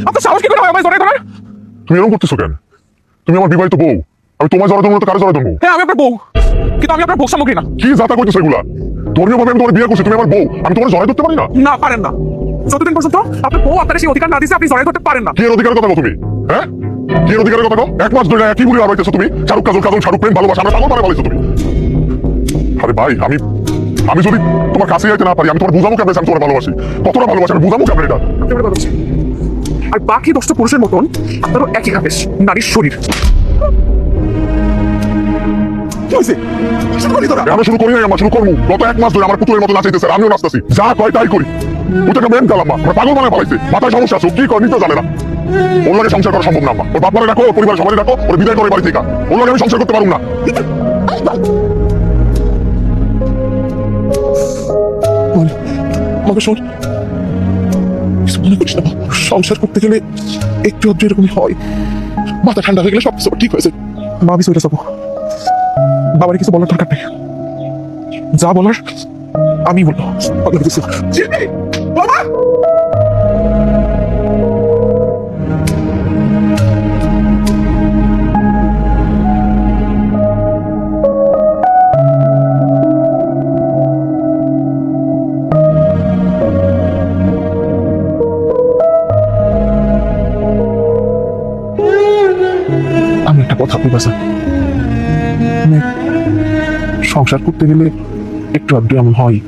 আপনার সাহস কি করে হয় আমায় জড়াই ধরার? তুমি এরকম করতেছো কেন? তুমি আমার বিবাহিত বউ, আমি তোমায় জড়াই ধরবো না তো কারে জড়াই ধরবো? হ্যাঁ আমি আপনার বউ, কিন্তু আমি আপনার ভোগ সামগ্রী না। কি যাতা করতেছো এগুলা? ধর্মীয় ভাবে আমি তোমার বিয়ে করছি, তুমি আমার বউ, আমি তোমার জড়াই ধরতে পারি না? না পারেন না, যতদিন পর্যন্ত আপনার বউ আপনার সেই অধিকার না দিচ্ছে আপনি জড়াই ধরতে পারেন না। কি এর অধিকারের কথা বলো তুমি? হ্যাঁ, কি এর অধিকারের কথা বলো? এক মাস ধরে একই বুড়ি আড়াইতেছো তুমি, শাহরুখ কাজল কাজল শাহরুখ প্রেম ভালোবাসা আমরা পাগল বানাই বলেছো তুমি। আরে ভাই, আমি যদি তোমার কাছে যেতে না পারি, আমি তোমার বুঝাবো কেমন আমি তোমার ভালোবাসি, কতটা ভালোবাসি আমি বুঝাবো কেমন এটা? একেবারে কথা বলছি। আর বাকি 10টা পুরুষের মতন আপনারও একই আবেশ, নারীর শরীর। কি হয়েছে? শুরু করি তোরা। আমি শুরু করি নাই, আমার শুরু করবো। গত এক মাস ধরে আমার পুতুলের মতো নাচাইতেছে, আমিও নাচতেছি, যা কয় তাই করি। ওটাকে মেন গেলাম মা, পাগল বানায় ফেলাইছে, মাথায় সমস্যা আছে, ও কি করে নিতে জানে না। ওর লাগে সংসার করা সম্ভব না মা, ওর বাপ মারে রাখো, ওর পরিবার সবাই রাখো, ওর বিদায় করে বাড়ি থেকে। ওর লাগে আমি সংসার করতে পারবো না। আমাকে শোন, কিছু মনে করিস না, সংসার করতে গেলে একটু আধটু এরকমই হয়। মাথা ঠান্ডা হয়ে গেলে সব কিছু ঠিক হয়েছে। মা আমি সইটা যাবো, বাবার কিছু বলার দরকার নেই, যা বলার আমি বলবো। পাগল হয়ে গেছি। বাবা! আমি একটা কথা বলবো স্যার, সংসার করতে গেলে একটু আধটু এমন হয়,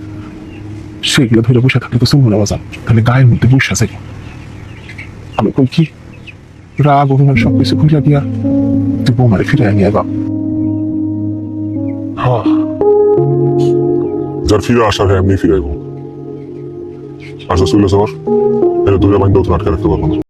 সেগুলো ধরে বসে থাকলে তো শুনবো না বাজার, তাহলে গায়ের মধ্যে বসে আছে। আমি কই কি, রাগ অভিমান সবকিছু খুঁজা দিয়া তুই বৌমারে ফিরে নিয়ে বা। যার ফিরে আসার হয় এমনি ফিরে আইবো, আর যা চলে যাওয়ার এটা দূরে বাইন্দা তো আটকে রাখতে পারবো না।